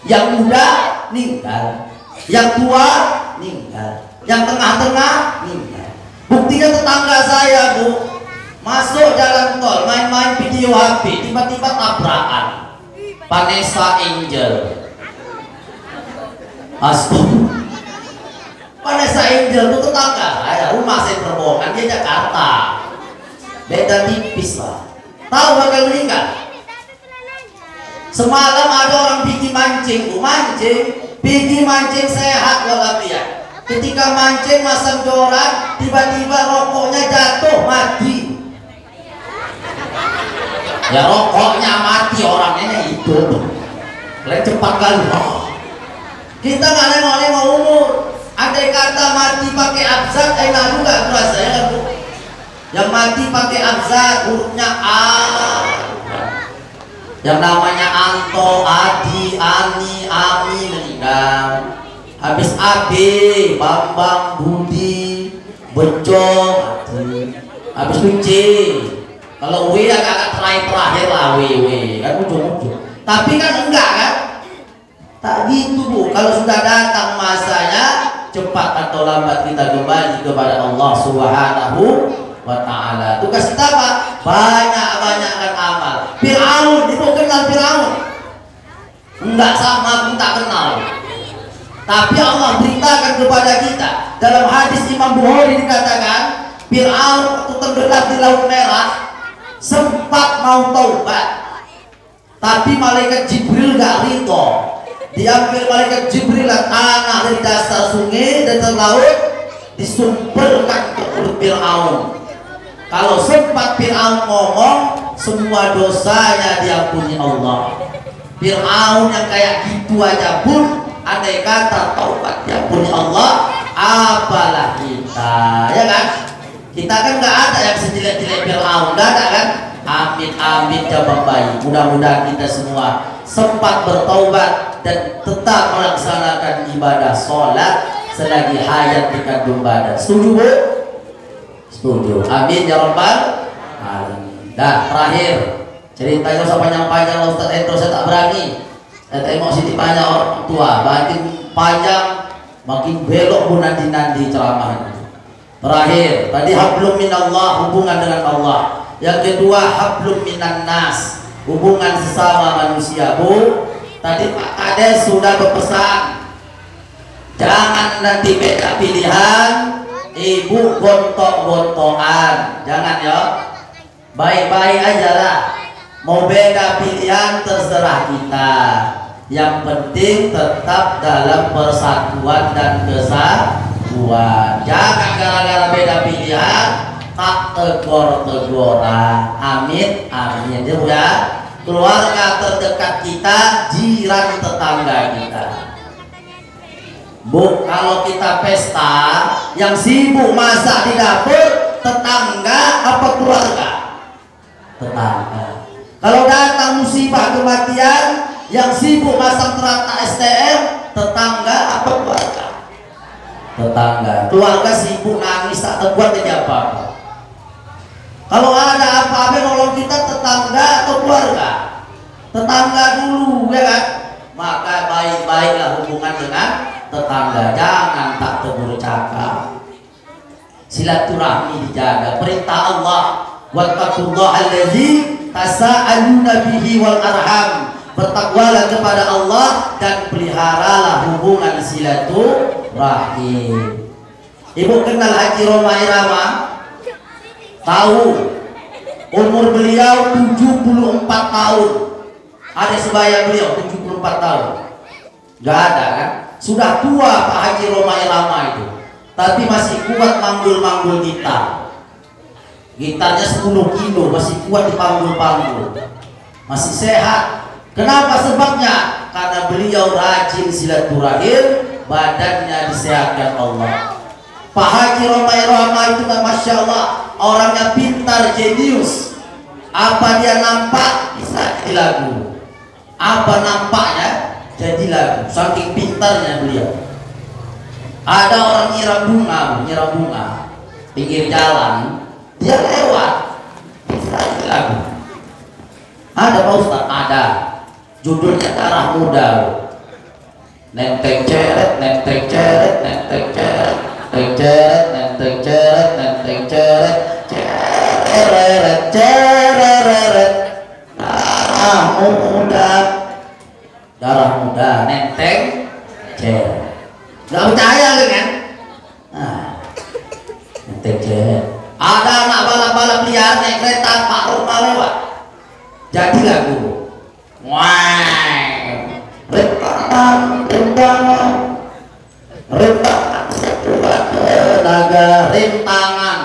[SPEAKER 2] yang muda meninggal, yang tua meninggal, yang tengah-tengah meninggal. Buktinya tetangga saya Bu, masuk jalan tol main-main video HP, tiba-tiba tabrakan. Vanessa Angel, astaga, Vanessa Angel itu tetangga saya, rumah saya Terowongan, dia Jakarta, beda tipis lah. Tahu bakal meninggal. Semalam ada orang pergi mancing, pergi mancing sehat walafiat. Ketika mancing masang joran, tiba-tiba rokoknya jatuh, mati. Ya rokoknya mati, orangnya hidup. Lain cepat kali. Kita nggak nengok-nengok umur. Andai kata mati pakai abzad, enak juga kurasa ya Bu. Yang mati pakai abzad, hurufnya A, Yang namanya Anto, Adi, Ani, Ami meninggal. Habis Abi, Bambang, Budi, Bejo, habis itu C. Kalau W agak terakhir lah, W kan ujung-ujung. Tapi kan enggak kan? Tak gitu Bu. Kalau sudah datang masanya, cepat atau lambat kita kembali kepada Allah Subhanahu wa ta'ala. Tugas kita apa? Banyak-banyakkan amal. Fir'aun, itu kenal Fir'aun? Enggak, sama pun tak kenal. Tapi Allah beritakan kepada kita dalam hadis Imam Bukhari dikatakan Fir'aun waktu tenggelam di Laut Merah sempat mau taubat, tapi malaikat Jibril gak ridho. Diambil malaikat Jibril tanah dari dasar sungai dan laut, disumperkan ke perut Fir'aun. Kalau sempat Fir'aun ngomong, semua dosanya diampuni Allah. Fir'aun yang kayak gitu aja pun andai kata taubat diampuni Allah, apalah kita, ya kan? Kita kan nggak ada yang sejelek-jelek Fir'aun, nggak ada kan? Amin amin jawab baik. Mudah-mudahan kita semua sempat bertaubat dan tetap melaksanakan ibadah sholat selagi hayat dikandung badan. Setuju Bu? Setuju. Amin ya rabbal alamin. Dah terakhir ceritanya usah panjang-panjang Ustaz Hendro, saya tak berani. Saya tengok sini banyak orang tua, makin panjang makin belok Bu nanti ceramahnya. Terakhir tadi hablum minallah, hubungan dengan Allah. Yang kedua hablum minan nas, hubungan sesama manusia Bu. Tadi Pak Kades sudah berpesan, jangan nanti beda pilihan, ibu gontok-gontokan, jangan ya, baik-baik aja lah. Mau beda pilihan terserah kita, yang penting tetap dalam persatuan dan kesatuan. Jangan gara-gara beda pilihan tak tegor-tegoran. Amin amin ya. Keluarga terdekat kita, jiran tetangga kita. Bu, kalau kita pesta yang sibuk masak di dapur, tetangga apa keluarga? Tetangga. Kalau datang musibah kematian, yang sibuk masang terata STM, tetangga apa keluarga? Tetangga. Keluarga sibuk nangis tak terbuat jadi apa-apa. Kalau ada apa-apa nolong kita tetangga atau keluarga? Tetangga dulu, ya kan? Maka baik-baiklah hubungan dengan tetangga. Jangan tak tegur cakap. Silaturahmi dijaga. Perintah Allah, wattaqullaha allazi tasaaluna bihi wal arham. Bertakwalah kepada Allah dan peliharalah hubungan silaturahim. Ibu kenal Haji Roma Irama? Tahu umur beliau 74 tahun. Ada sebaya beliau 74 tahun. Gak ada kan? Sudah tua Pak Haji Roma Irama itu, tapi masih kuat manggul-manggul gitar. Gitarnya 10 kilo, masih kuat dipanggul-panggul, masih sehat. Kenapa sebabnya? Karena beliau rajin silaturahim, badannya disehatkan Allah. Pak Haji Roma Irama itu kan Masya Allah, orangnya pintar, jenius. Apa dia nampak bisa jadi lagu, apa nampaknya jadi lagu, saking pintarnya beliau. Ada orang nyiram bunga pinggir jalan, dia lewat bisa jadi lagu. Ada Pak Ustaz? Ada. Judulnya Darah Muda. Nenteng ceret, nenteng ceret, nenteng ceret, nenteng ceret, nenteng ceret, nenteng ceret, ceret, ceret, darah muda, darah muda, nenteng ceret. Gak percaya kan? Nah, nenteng ceret. Ada anak balap-balap liar naik kereta Pak Roma lewat, jadi lagu. Wah, rintangan sekuat tenaga, rintangan.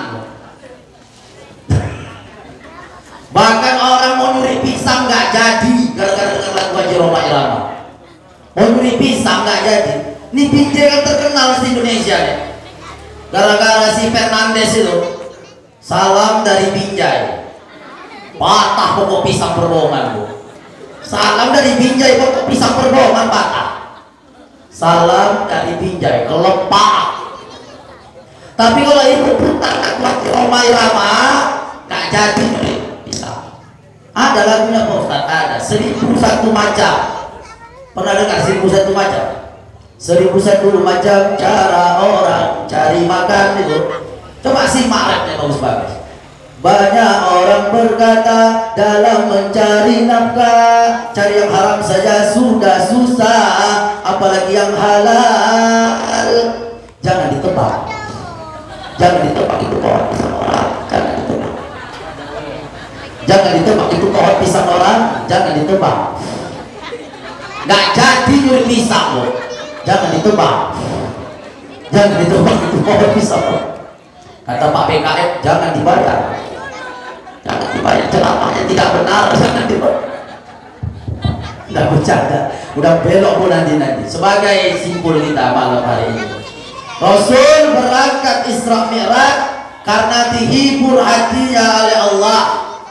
[SPEAKER 2] Bahkan orang mau nyuri pisang nggak jadi gara-gara dengar lagu Haji Roma Irama. Mau nyuri pisang nggak jadi. Ini pinjir kan terkenal di Indonesia ya. Gara-gara si Fernandes itu salam dari Binjai, patah pokok pisang berbohongan Bu. Salam dari Binjai kok pisang perbohongan patah. Salam dari Binjai kelepak. Tapi kalau ibu putar waktu Omai Rama gak jadi pisang. Ada lagunya Pak Ustaz, ada 1001 macam. Pernah dengar 1001 macam? 1001 macam cara orang cari makan itu. Coba simak rapnya bagus-bagus. Banyak orang berkata dalam mencari nafkah, cari yang haram saja sudah susah, apalagi yang halal. Jangan ditebak. Jangan ditebak itu pohon pisang orang. Jangan ditebak. Jangan ditebak itu pohon pisang orang. Jangan ditebak. Gak jadi nyuri pisang loh. Jangan ditebak. Jangan ditebak itu pohon pisang. Kata Pak PKM jangan dibayar. Jangan dibayar, ceramahnya tidak benar. Jangan dibayar. Udah bercanda, udah belok pun nanti. Sebagai simpul kita malam hari ini, Rasul berangkat Isra Mi'raj karena dihibur hatinya oleh Allah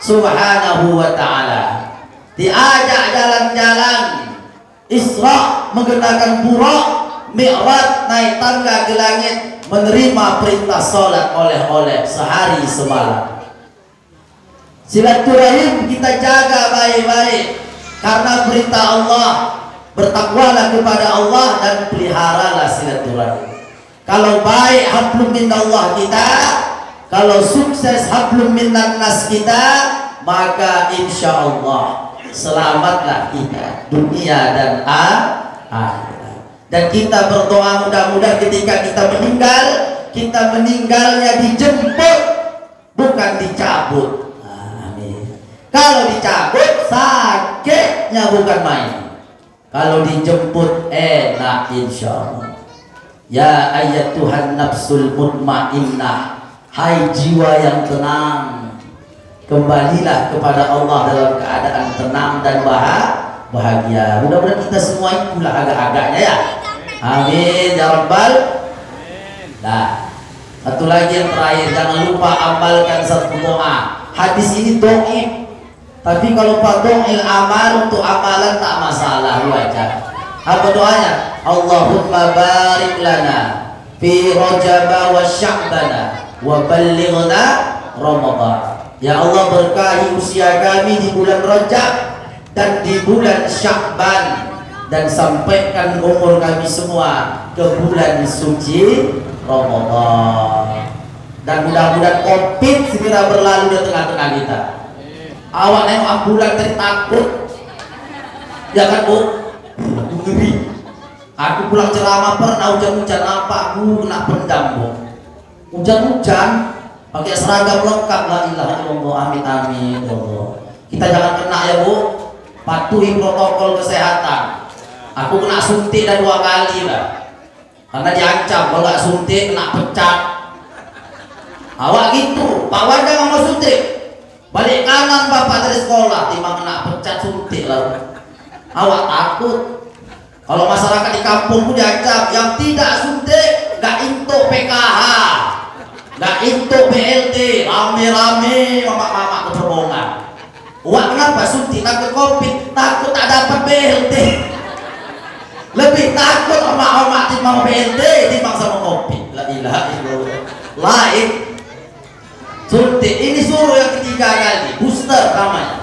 [SPEAKER 2] Subhanahu wa ta'ala. Diajak jalan-jalan, Isra mengenakan buraq, Mi'raj naik tangga ke langit, menerima perintah sholat oleh sehari semalam. Silaturahim kita jaga baik-baik karena perintah Allah. Bertakwalah kepada Allah dan peliharalah silaturahim. Kalau baik hablum minallah kita, kalau sukses hablum minan nas kita, maka insya Allah selamatlah kita dunia dan akhirat. Dan kita berdoa mudah-mudahan ketika kita meninggalnya dijemput, bukan dicabut. Amin. Kalau dicabut sakitnya bukan main. Kalau dijemput enak insya Allah. Ya ayat Tuhan nafsul mutmainnah, hai jiwa yang tenang, kembalilah kepada Allah dalam keadaan tenang dan bahagia. Mudah-mudahan kita semua itulah agak-agaknya ya. Amin ya rabbal. Nah, satu lagi yang terakhir, jangan lupa amalkan satu doa. Hadis ini dhaif, tapi kalau fadhil amal untuk amalan tak masalah, wajar. Apa doanya? Allahumma barik lana fi Rajab wa Sya'bana wa ballighna Ramadan. Ya Allah, berkahi usia kami di bulan Rajab dan di bulan Sya'ban, dan sampaikan umur kami semua ke bulan suci Ramadan. Dan mudah-mudahan Covid segera berlalu di tengah-tengah kita. Awak nengok ambulan tadi takut, ya kan Bu? Aku ngeri. Aku pulang ceramah pernah hujan-hujan, apa aku kena pendam Bu. Hujan-hujan pakai seragam lengkap, la ilaha illallah, amin amin Allah. Kita jangan kena ya Bu, patuhi protokol kesehatan. Aku kena suntik dan 2 kali lah, karena diancam kalau nggak suntik kena pecat. Awak gitu, Pak Wanda nggak mau suntik, balik kanan bapak dari sekolah, timbang kena pecat suntik lah. Awak takut. Kalau masyarakat di kampung pun diancam, yang tidak suntik nggak into PKH, nggak into BLT, rame-rame mamak-mamak ke terowongan. Wah, kenapa suntik? Takut Covid, takut tak dapat BLT. Lebih takut omak-omak timbang BLT timbang sama Covid. La ilaha illallah. Lain suntik ini suruh yang ketiga kali, booster namanya.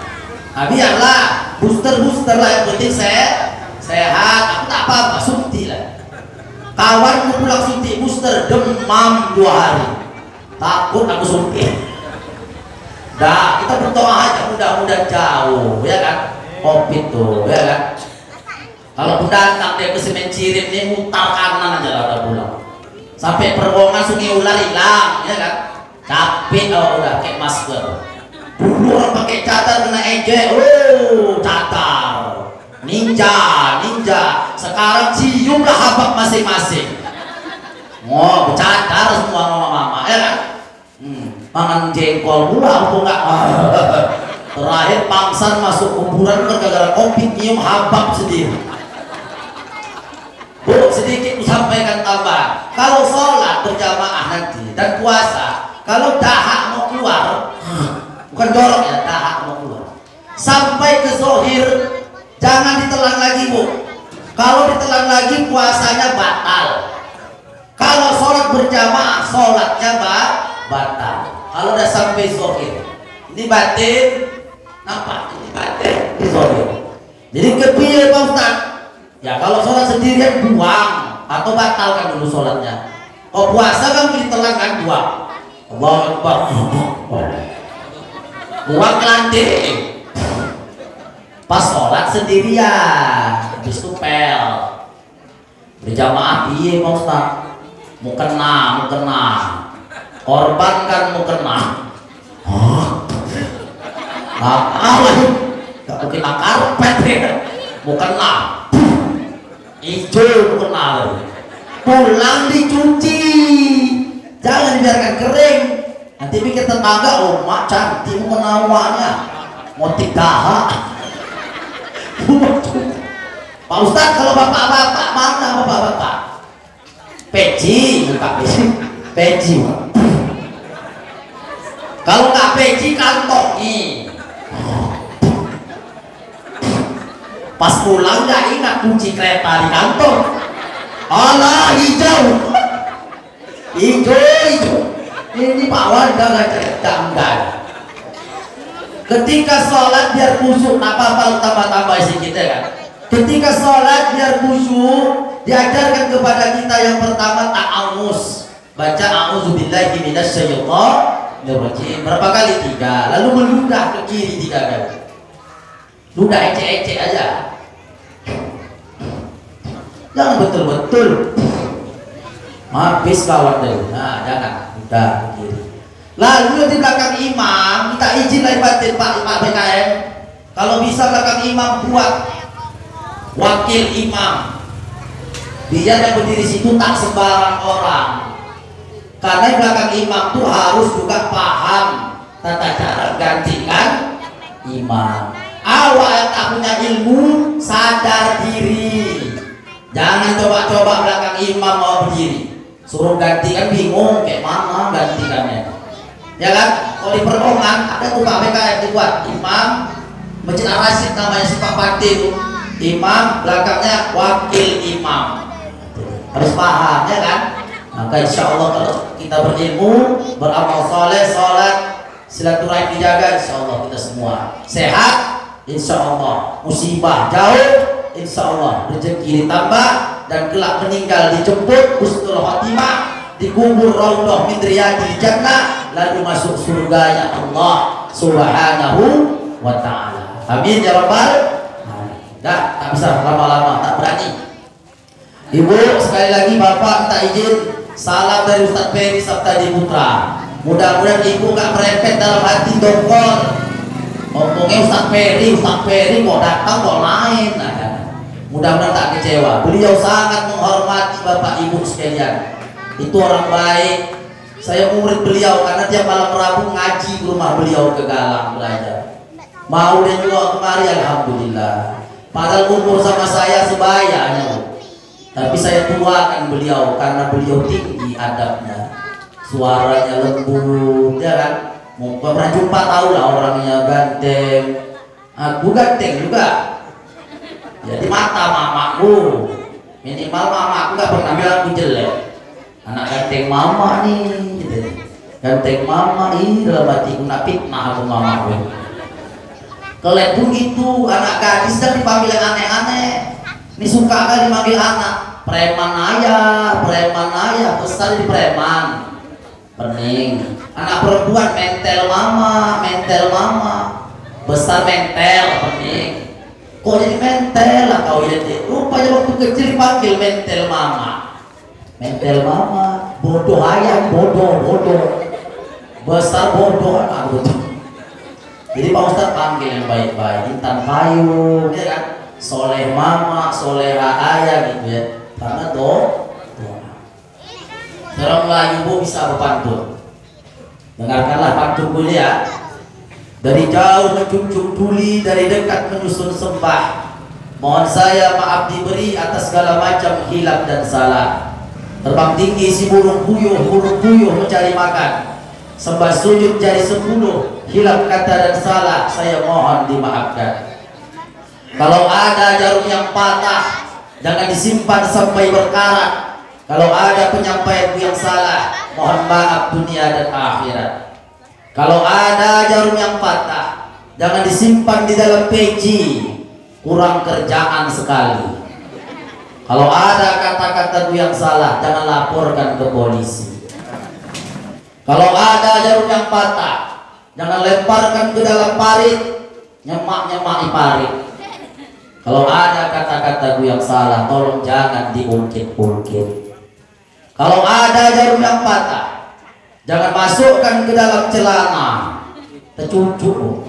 [SPEAKER 2] Nah, biarlah booster lah, yang penting sehat. Aku tak apa-apa, suntik lah. Kawanku pulang suntik booster, demam 2 hari, takut aku suntik. Nah, kita berdoa aja mudah-mudahan jauh, ya kan? Covid tuh, ya kan? Kalau datang dia ke semen Cirim ini, mutar kanan aja lah pulang. Sampai Perwongan Sungai Ular hilang, ya kan? Capek udah pakai masker. Dulu orang pakai cadar kena ejek, cadar. Ninja. Sekarang ciumlah habak masing-masing. Bercadar semua mama-mama, ya kan? Pangan jengkol pula, aku enggak. Terakhir pangsan masuk kuburan gara-gara Covid, nyium habak sendiri. Bu, sedikit disampaikan tambahan. Kalau sholat berjamaah nanti dan puasa, kalau dahak mau keluar, bukan dorong ya, dahak mau keluar, sampai ke zohir Jangan ditelan lagi Bu. Kalau ditelan lagi puasanya batal. Kalau sholat berjamaah sholatnya batal. Kalau udah sampai zohir, ini batin, nampak? Ini batin, ini zohir. Jadi kepiye Pak Ustaz? Ya kalau sholat sendirian buang atau batalkan dulu sholatnya. Kalau puasa kan ditelan kan buang. Allahu Akbar. Buang kelanting. Pas sholat sendirian, habis itu pel. Berjamaah piye Pak Ustaz? Mau kena. Korban kan mau kena. Gak mungkin karpet ya. Mau kena. Ijo mau kena. Pulang dicuci. Jangan dibiarkan kering. Nanti pikir tetangga, oh mak cantik mau kena awaknya. Mau tiga. Pak Ustadz, kalau bapak-bapak mana bapak-bapak? Peci, buka peci. Kalau nggak peci kantongi. Pas pulang nggak ingat kunci kereta di kantor. Alah hijau. Ini Pak Wanda nggak cerita enggak. Ketika sholat biar khusyuk, apa-apa tambah-tambah isi kita kan. Ketika sholat biar khusyuk, diajarkan kepada kita yang pertama ta'awuz. Baca a'udzubillahi minasyaitonir rajim. Berapa kali? 3. Lalu meludah ke kiri 3 kali. Ludah ecek-ecek aja. Jangan betul-betul. Habis kawan deh. Nah, jangan. Ludah ke kiri. Lalu di belakang imam minta izin dari batin Pak BKM. Kalau bisa belakang imam buat wakil imam. Biar yang berdiri situ tak sembarang orang. Karena belakang imam tuh harus juga paham tata cara gantikan imam. Awak yang tak punya ilmu sadar diri. Jangan coba-coba belakang imam mau berdiri. Suruh gantikan bingung kayak mana gantikannya. Ya kan? Kalau di perorangan ada tuh Pak BKM dibuat imam Masjid Ar-Rasyid namanya si Pak Fatih. Imam belakangnya wakil imam. Harus paham ya kan? Maka insya Allah kalau kita berilmu, beramal soleh, sholat, silaturahim dijaga, insya Allah kita semua sehat, insya Allah musibah jauh, insya Allah rezeki ditambah dan kelak meninggal dijemput husnul khotimah, dikubur raudhah min riyadil jannah, lalu masuk surganya Allah Subhanahu wa ta'ala. Amin ya rabbal. Nah, tak bisa lama-lama, tak berani. Ibu, sekali lagi Bapak minta izin salam dari Ustadz Ferry Sabtadi Putra. Mudah-mudahan ibu gak merepet dalam hati dongkol. Ngomongnya Ustadz Ferry kok datang kok lain. Nah, mudah-mudahan tak kecewa. Beliau sangat menghormati Bapak Ibu sekalian. Itu orang baik. Saya murid beliau karena tiap malam Rabu ngaji ke rumah beliau ke Galang belajar. Mau dan juga kemari alhamdulillah. Padahal umur sama saya sebayanya, tapi saya tuakan beliau karena beliau tinggi adabnya, suaranya lembut, ya kan? Mungkin pernah jumpa tahu lah orangnya ganteng. Aku ganteng juga. Jadi mata mamaku, minimal mamaku nggak pernah bilang aku jelek. Anak ganteng mama nih, gitu. Ganteng mama ini dalam hatiku nak fitnah aku mamaku. Kalian begitu, anak gadis dan dipanggil yang aneh-aneh. Ini suka kali dipanggil anak preman ayah, besar di preman, pening. Anak perempuan mentel mama, besar mentel, pening. Kok jadi mentel lah kau ini? Rupanya waktu kecil dipanggil mentel mama, bodoh ayah, bodoh, besar bodoh anak bodoh. Jadi Pak Ustadz panggil yang baik-baik, Intan Payung, ya kan? Soleh mama, soleha ayah gitu ya. Karena doa. Dalam Melayu Bu bisa berpantun. Dengarkanlah pantun Bu ya. Dari jauh menjunjung tuli, dari dekat menyusun sembah. Mohon saya maaf diberi atas segala macam hilaf dan salah. Terbang tinggi si burung puyuh mencari makan. Sembah sujud jadi 10, hilaf kata dan salah, saya mohon dimaafkan. Kalau ada jarum yang patah, jangan disimpan sampai berkarat. Kalau ada penyampaian yang salah, mohon maaf dunia dan akhirat. Kalau ada jarum yang patah, jangan disimpan di dalam peci, kurang kerjaan sekali. Kalau ada kata-kata yang salah, jangan laporkan ke polisi. Kalau ada jarum yang patah, jangan lemparkan ke dalam parit, nyemak-nyemaki parit. Kalau ada kata-kata yang salah, tolong jangan diungkit-ungkit. Kalau ada jarum yang patah, jangan masukkan ke dalam celana, tercucuk.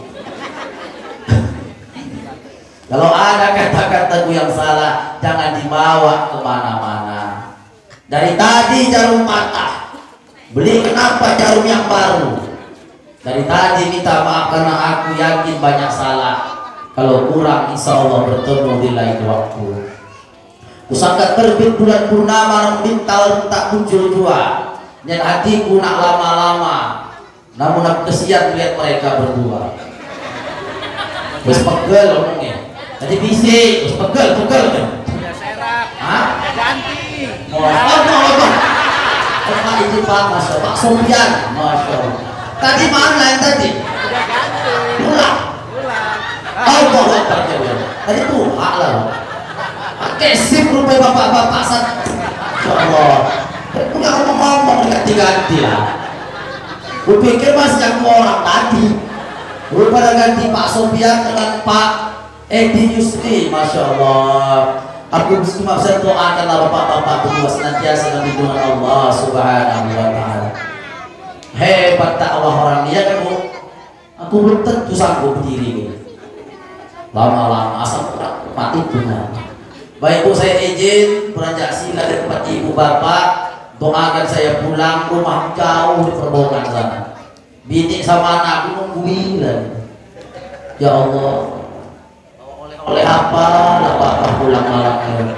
[SPEAKER 2] Kalau ada kata-kata yang salah, jangan dibawa kemana-mana. Dari tadi jarum patah, beli kenapa jarum yang baru? Dari tadi minta maaf karena aku yakin banyak salah. Kalau kurang, insya Allah bertemu di lain waktu. Kusangka terbit bulan purnama, bintang tak muncul jua. Dan hatiku nak lama-lama, namun aku kesian melihat mereka berdua. Wes pegel ngomongnya. Tadi bisik, wes pegel.
[SPEAKER 3] Udah serap.
[SPEAKER 2] Hah?
[SPEAKER 3] Ganti.
[SPEAKER 2] Apa? Pak itu Pak Sofian, Masya Allah. Tadi mana yang tadi?
[SPEAKER 3] Udah ganti.
[SPEAKER 2] Pulang. Allah Akbar. Tadi pulang lah. Pakai SIM rupanya bapak-bapak sana. Ya Allah. Punya ngomong ganti-ganti lah. Gue pikir masih yang orang tadi. Gue pada ganti Pak Sofian dengan Pak Edi Yusri. Masya Allah. Aku cuma bisa doakanlah bapak-bapak berdua senantiasa dalam lindungan Allah Subhanahu wa ta'ala. Hebat dakwah orang dia kan Bu. Aku belum tentu sanggup berdiri gitu. Lama-lama asal mati benar. Baik Bu, saya izin beranjak sila dari tempat ibu bapak. Doakan saya pulang, rumah jauh di Perbongan sana. Bini sama anakku nungguin lagi. Ya Allah, oleh apa lah bapak pulang malam ini?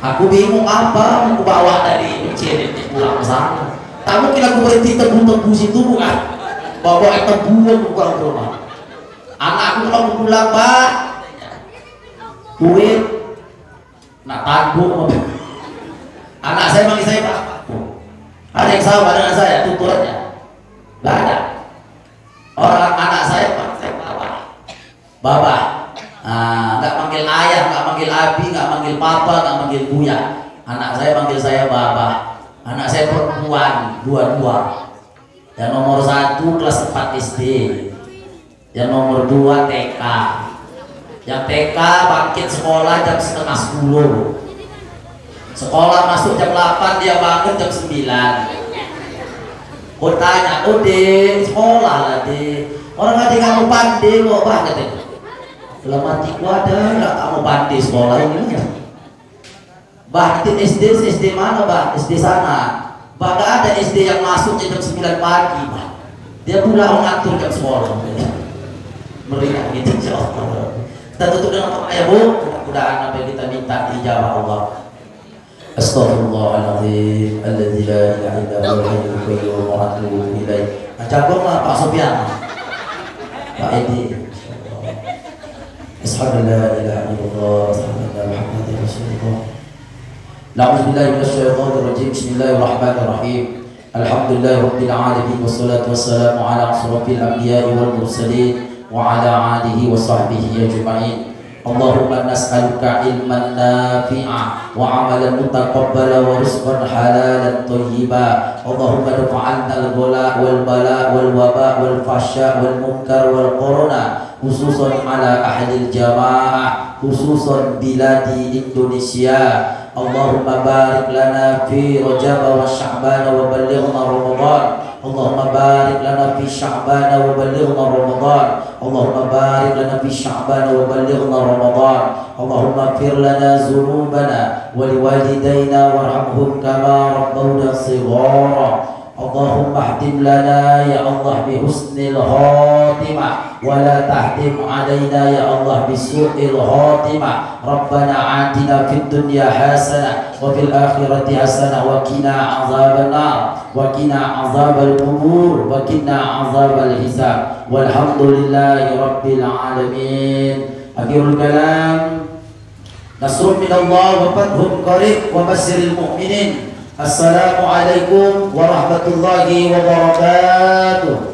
[SPEAKER 2] Aku bingung apa mau bawa dari Menciri pulang ke sana. Tak mungkin aku berhenti tebu-tebu situ bukan? Bawa tebu pulang ke rumah. Anakku kalau pulang Pak, duit nak tanggung. Anak saya manggil saya Pak. Ada yang sama dengan saya tuturnya? Gak ada. Orang anak saya Pak, saya Baba. Nggak manggil ayah, nggak manggil abi, nggak manggil papa, nggak manggil buya. Anak saya manggil saya Baba. Anak saya perempuan, dua-dua. Yang nomor 1 kelas 4 SD. Yang nomor 2 TK. Yang TK bangkit sekolah jam setengah 10. Sekolah masuk jam 8, dia bangun jam 9. Kau tanya, oh deh sekolah lah deh. Orang ada yang mau pandai kok banget ya. Dalam hatiku ada nggak kamu pandai sekolah ini ya. Bah, itu SD mana Bah? SD sana. Bah, nggak ada SD yang masuk jam 9 pagi Bah. Dia pula mengatur jam sekolah. Meriah gitu jauh. Kita tutup dengan doa ya Bu. Mudah-mudahan apa yang kita minta dijawab Allah. Astaghfirullahaladzim alladzi la ilaha illa huwal hayyul qayyum wa atubu ilaih. Jagonglah Pak Sofian. Pak Edi. Asyhadu an la ilaha illallah wa asyhadu anna Muhammadar Rasulullah. Na'udzu billahi minasyaitonir rajim. Bismillahirrahmanirrahim. Alhamdulillahirabbil alamin wassalatu wassalamu ala asyrafil anbiya'i wal mursalin wa ala alihi wa sahbihi ajma'in. Allahumma nas'aluka ilman nafi'a wa amalan mutaqabbala wa rizqan halalan thayyiba. Allahumma dafa'anna al-ghala wal bala wal waba wal fahsya wal munkar wal corona khususan ala ahli al-jamaah khususan biladi Indonesia. Allahumma barik lana fi Rajab wa Sya'ban wa ballighna Ramadan. Allahumma barik lana fi Sya'ban wa ballighna Ramadan. Allahumma barik lana fi Sya'ban wa ballighna Ramadan. Allahumma ighfir lana dzunubana wa liwalidayna warhamhum kama rabbawna shighara. Allahumma ihdim lana ya Allah bi husnil khatimah wa la tahdim alaina ya Allah bi su'il khatimah. Rabbana atina fid dunya hasanah wa fil akhirati hasanah wa qina azabannar wa qina azabal qubur wa qina azabal hisab. Walhamdulillahi rabbil alamin. Akhirul kalam, nasrun minallah wa fathun qarib wa basyiril mu'minin. Assalamualaikum warahmatullahi wabarakatuh.